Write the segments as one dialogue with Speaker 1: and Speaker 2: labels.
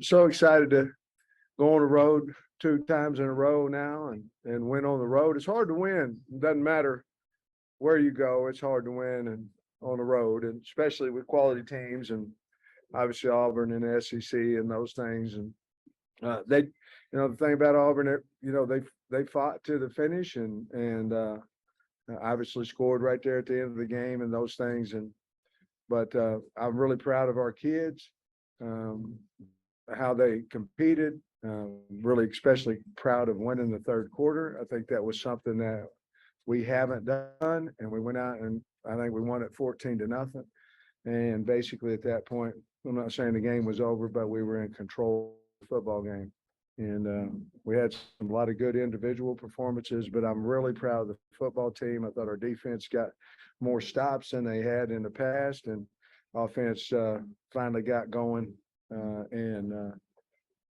Speaker 1: so excited to go on the road 2 times in a row now and win on the road. It's hard to win. It doesn't matter where you go. It's hard to win and on the road, and especially with quality teams and obviously Auburn and the SEC and those things. And the thing about Auburn, they fought to the finish and obviously scored right there at the end of the game and those things. But I'm really proud of our kids, how they competed. Really, especially proud of winning the third quarter. I think that was something that we haven't done, and we went out and I think we won it 14-0. And basically at that point, I'm not saying the game was over, but we were in control of the football game. And we had a lot of good individual performances, but I'm really proud of the football team. I thought our defense got more stops than they had in the past, and offense finally got going, and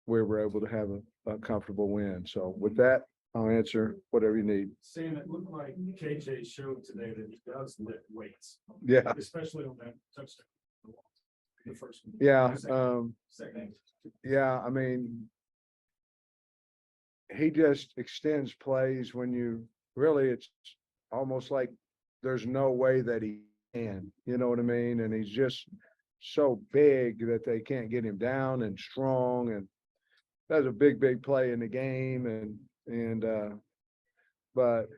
Speaker 1: we were able to have a comfortable win. So with that, I'll answer whatever you need.
Speaker 2: Sam, it looked like KJ showed today that he does lift weights.
Speaker 1: Yeah.
Speaker 2: Especially on that touchdown. The first one.
Speaker 1: Yeah.
Speaker 2: Second.
Speaker 1: Yeah. I mean, he just extends plays when it's almost like there's no way that he can, you know what I mean? And he's just so big that they can't get him down and strong. And that's a big play in the game. But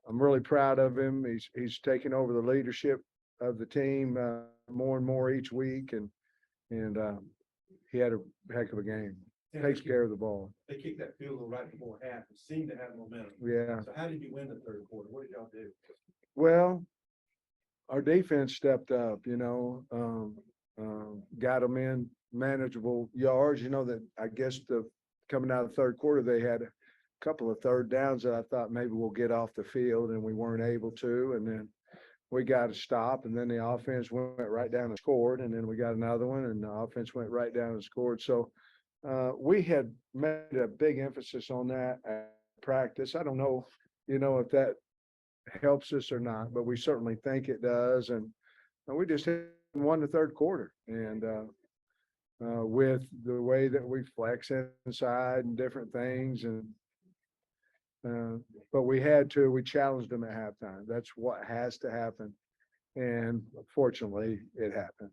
Speaker 1: I'm really proud of him. He's taking over the leadership of the team more and more each week. And he had a heck of a game. Takes care of the ball.
Speaker 2: They kicked that field goal right before half and seemed to have momentum.
Speaker 1: Yeah.
Speaker 2: So how did you win the third quarter? What did y'all do?
Speaker 1: Well, our defense stepped up, got them in manageable yards, that I guess coming out of the third quarter, they had a couple of third downs that I thought maybe we'll get off the field and we weren't able to. And then we got a stop, and then the offense went right down and scored. And then we got another one and the offense went right down and scored. So we had made a big emphasis on that at practice. I don't know, if that helps us or not, but we certainly think it does. And we just won the third quarter. And with the way that we flex inside and different things. But we challenged them at halftime. That's what has to happen. And fortunately, it happened.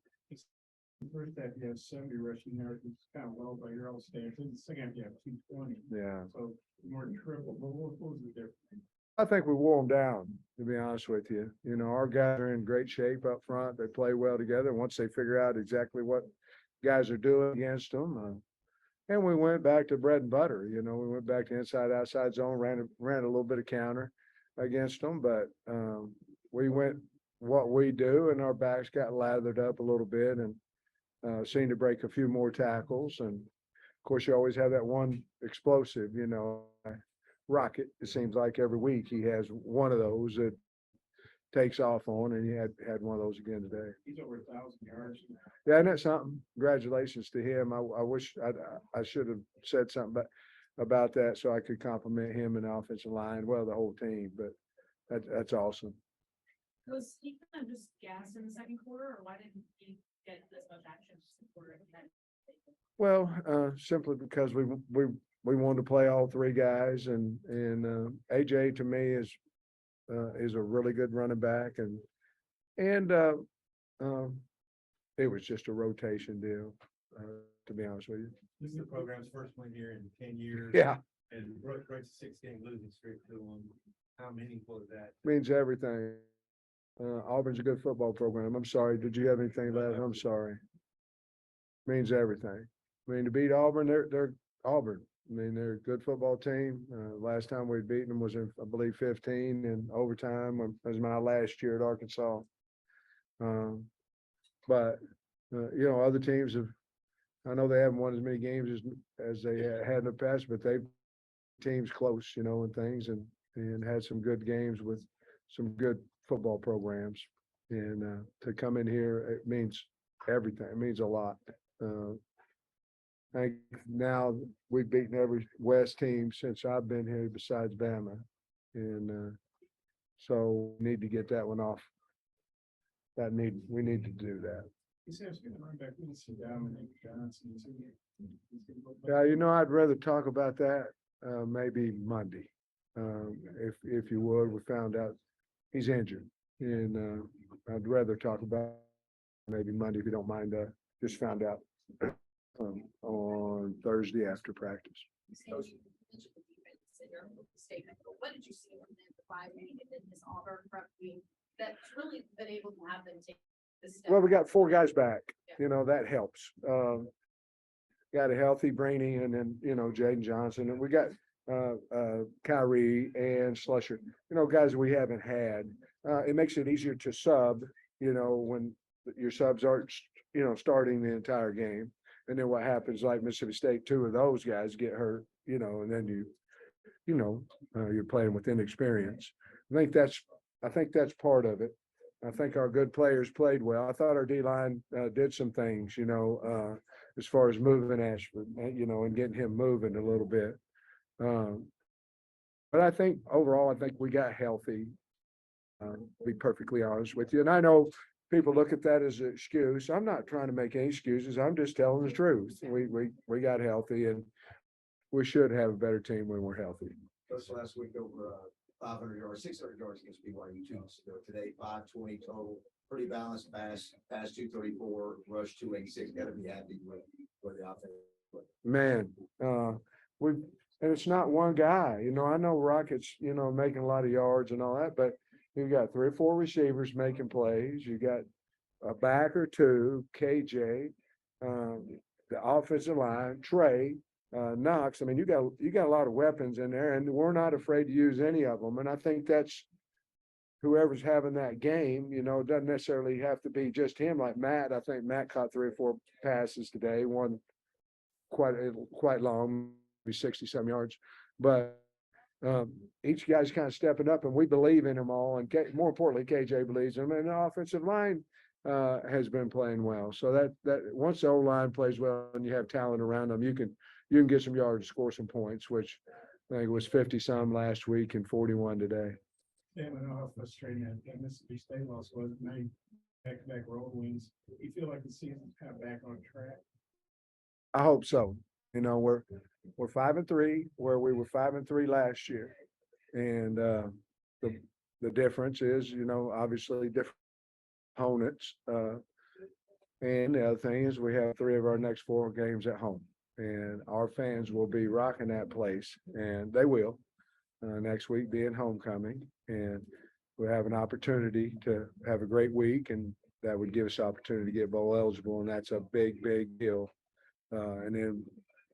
Speaker 2: First half, you had 70 rushing yards, which is kind of low by your own standards. In the second half, you have 220.
Speaker 1: Yeah.
Speaker 2: So more than triple. But what was the difference?
Speaker 1: I think we wore them down, to be honest with you. Our guys are in great shape up front. They play well together. Once they figure out exactly what guys are doing against them, and we went back to bread and butter. We went back to inside, outside zone, ran a little bit of counter against them, but we went what we do, and our backs got lathered up a little bit and seemed to break a few more tackles. And of course, you always have that one explosive, Rocket. It seems like every week he has one of those that takes off on, and he had one of those again today.
Speaker 2: He's over 1,000 yards.
Speaker 1: Yeah, and that's something. Congratulations to him. I wish I should have said something about that so I could compliment him and the offensive line, well, the whole team. But that's awesome.
Speaker 3: Was he kind of just gassed in the second quarter, or why didn't he get this much action in the quarter?
Speaker 1: Well, simply because we wanted to play all three guys, and AJ to me is a really good running back, and it was just a rotation deal, to be honest with you.
Speaker 2: This is the program's first win here in 10 years.
Speaker 1: Yeah,
Speaker 2: And breaks a 6-game losing streak to them. How meaningful is that?
Speaker 1: means everything. Auburn's a good football program. I'm sorry. Did you have anything about it? I'm sorry. Means everything. I mean, to beat Auburn, they're Auburn. I mean, they're a good football team. Last time we'd beaten them was in, I believe, 15 in overtime. It was my last year at Arkansas. But other teams I know they haven't won as many games as they had in the past, but they've teams close, and things, and had some good games with some good football programs. And to come in here, it means everything. It means a lot. I think now we've beaten every West team since I've been here besides Bama. And so we need to get that one off. We need to do that.
Speaker 2: He says he's going to run back with Dominic Johnson. He's
Speaker 1: Yeah, you know, I'd rather talk about that, maybe Monday. If you would, we found out he's injured and, I'd rather talk about maybe Monday if you don't mind, just found out, on Thursday after practice.
Speaker 3: You mentioned the defense in your statement, but what did you see from them, the 5 week and then this Auburn prep week that's really been able to have them take the step?
Speaker 1: Well, we got 4 guys back, you know, that helps. Got a healthy Brainy and then, you know, Jaden Johnson, and we got, Kyrie and Slusher, you know, guys we haven't had. It makes it easier to sub, you know, when your subs aren't, you know, starting the entire game. And then what happens, like Mississippi State, 2 of those guys get hurt, you know, and then you know, you're playing with inexperience. I think that's part of it. I think our good players played well. I thought our D line did some things, you know, as far as moving Ashford, you know, and getting him moving a little bit. But I think overall, I think we got healthy. To be perfectly honest with you, and I know people look at that as an excuse. I'm not trying to make any excuses. I'm just telling the truth. We got healthy, and we should have a better team when we're healthy.
Speaker 4: Just last week over 500 yards, 600 yards against BYU too. So today 520 total, pretty balanced pass 234, rush 286. Got to be happy with the offense.
Speaker 1: Man, and it's not one guy. You know, I know Rockets, you know, making a lot of yards and all that, but you got 3 or 4 receivers making plays. You got a back or 2, KJ, the offensive line, Trey, Knox. I mean, you got a lot of weapons in there, and we're not afraid to use any of them. And I think that's whoever's having that game. You know, it doesn't necessarily have to be just him. Like Matt, I think Matt caught 3 or 4 passes today, one quite long, maybe 60-some yards, but. Each guy's kind of stepping up, and we believe in them all. And more importantly, KJ believes in them, and the offensive line has been playing well. So that once the O line plays well and you have talent around them, you can get some yards, score some points, which I think it was 50-some last week and 41 today.
Speaker 2: Yeah, I know how frustrating that Mississippi State loss was. Many back-to-back road wins. You feel like the season's kind of back on track?
Speaker 1: I hope so. You know, we're 5-3 where we were 5-3 last year. And the difference is, you know, obviously different opponents. And the other thing is we have 3 of our next 4 games at home. And our fans will be rocking that place, and they will, next week being homecoming. And we'll have an opportunity to have a great week, and that would give us opportunity to get bowl eligible, and that's a big, big deal. And then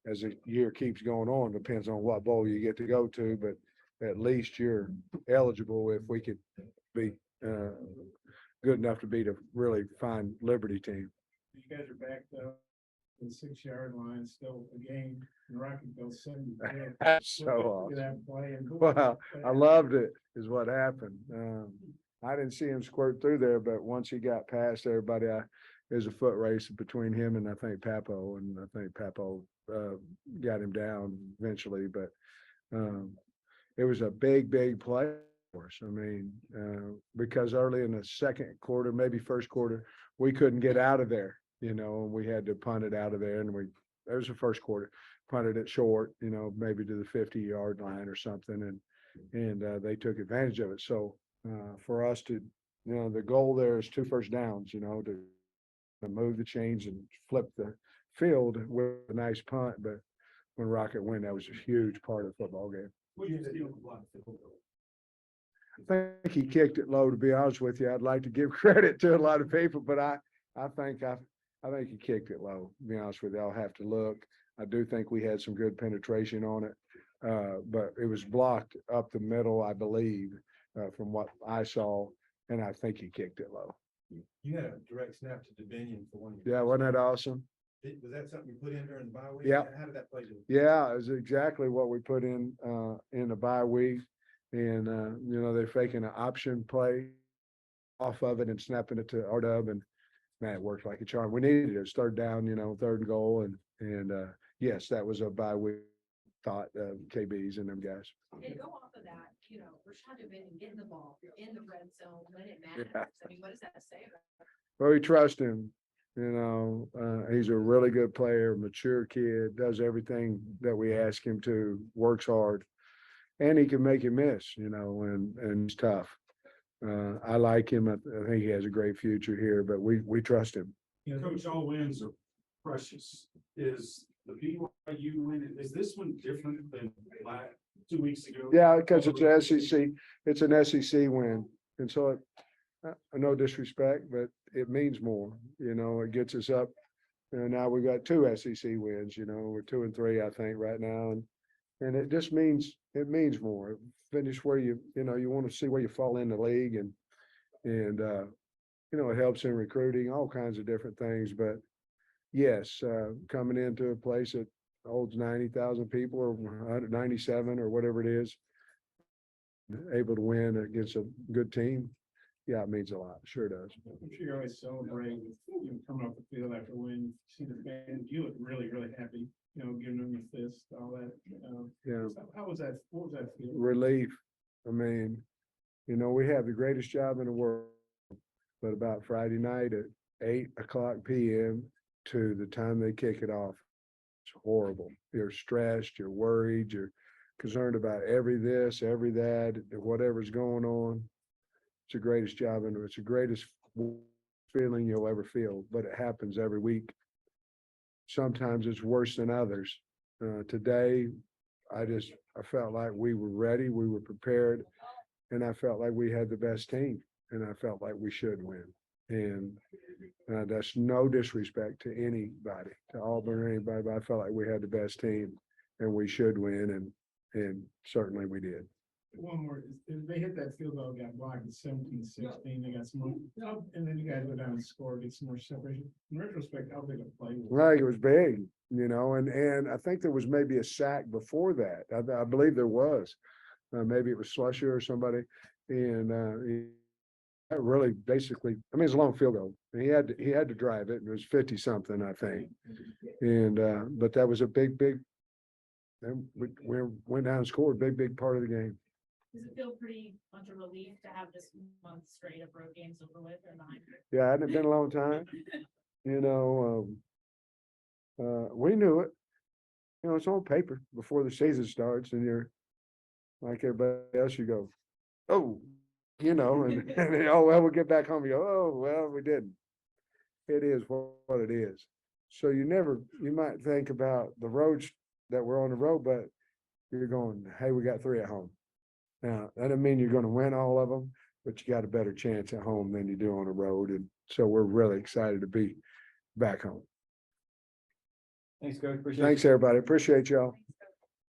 Speaker 1: as the year keeps going on, depends on what bowl you get to go to, but at least you're eligible if we could be good enough to beat a really fine Liberty team.
Speaker 2: You guys are back though, the 6-yard line, still a game, and Rocketville 70.
Speaker 1: That's so awesome.
Speaker 2: That play and
Speaker 1: Wow, I loved it, is what happened. I didn't see him squirt through there, but once he got past everybody, there's a foot race between him and I think Papo, and I think Papo got him down eventually, but it was a big, big play for us. I mean, because early in the second quarter, maybe first quarter, we couldn't get out of there, you know, and we had to punt it out of there, and that was the first quarter, punted it short, you know, maybe to the 50-yard line or something, and they took advantage of it. So for us to, you know, the goal there is 2 first downs, you know, to move the chains and flip the field with a nice punt. But when Rocket win, that was a huge part of the football game.
Speaker 4: What do you think of the block?
Speaker 1: I think he kicked it low, to be honest with you. I'd like to give credit to a lot of people, but I think he kicked it low, to be honest with you. I'll have to look. I do think we had some good penetration on it, but it was blocked up the middle, I believe, from what I saw, and I think he kicked it low.
Speaker 4: You had a direct snap to Dominion for one.
Speaker 1: Yeah, wasn't that awesome?
Speaker 4: Was that something you put in during the bye week?
Speaker 1: Yeah.
Speaker 4: How did that play?
Speaker 1: Yeah, it was exactly what we put in the bye week. And, you know, they're faking an option play off of it and snapping it to R-Dub, and man, it worked like a charm. We needed it. It was 3rd down, you know, 3rd and goal. And yes, that was a bye week thought of KBs and them guys.
Speaker 3: And go off of that, you know, Rashad Dominion getting the ball in the red zone when it matters.
Speaker 1: Yeah.
Speaker 3: I mean, what does that say about?
Speaker 1: Well, we trust him. He's a really good player, mature kid, does everything that we ask him to, works hard. And he can make you miss, and he's tough. I like him. I think he has a great future here, but we trust him.
Speaker 2: Coach, all wins are precious. Is the BYU win, is this one different than 2 weeks ago?
Speaker 1: Yeah, because it's an SEC, it's an SEC win. And so no disrespect, but it means more, it gets us up. And now we've got 2 SEC wins, we're 2 and 3, I think, right now. And it just means, more. Finish where you want to see where you fall in the league and it helps in recruiting, all kinds of different things. But yes, coming into a place that holds 90,000 people or 197 or whatever it is, able to win against a good team. Yeah, it means a lot. Sure does.
Speaker 2: I'm sure you're always celebrating, coming off the field after win, see the fans, you look really, really happy, giving them the fist, all that.
Speaker 1: Yeah.
Speaker 2: So how was that? What was that feel?
Speaker 1: Relief. I mean, we have the greatest job in the world, but about Friday night at 8:00 p.m. to the time they kick it off, it's horrible. You're stressed, you're worried, you're concerned about every this, every that, whatever's going on. It's the greatest job and it's the greatest feeling you'll ever feel, but it happens every week. Sometimes it's worse than others. Today, I felt like we were ready, we were prepared, and I felt like we had the best team, and I felt like we should win. And that's no disrespect to anybody, to Auburn or anybody, but I felt like we had the best team and we should win, and certainly we did.
Speaker 2: One more, they hit that field goal, got blocked at 17-16, they got some more, and then you guys go down and score, get some more separation. In retrospect, how big a play was it?
Speaker 1: Like it was big, and I think there was maybe a sack before that. I believe there was. Maybe it was Slusher or somebody, and that really basically, it's a long field goal. He had to drive it, and it was 50 something, I think. And but that was a big, and we went down and scored a big part of the game.
Speaker 3: Does it feel pretty much a relief to have this month straight of road games over with and behind you?
Speaker 1: Yeah, it hadn't been a long time. We knew it. It's on paper before the season starts, and you're like everybody else. You go, oh, and oh well, we'll get back home. You go, oh well, we didn't. It is what it is. So you might think about the roads that we're on the road, but you're going, hey, we got 3 at home. Now, that doesn't mean you're going to win all of them, but you got a better chance at home than you do on the road. And so we're really excited to be back home.
Speaker 5: Thanks, Coach. Appreciate it.
Speaker 1: Thanks, everybody. Appreciate y'all.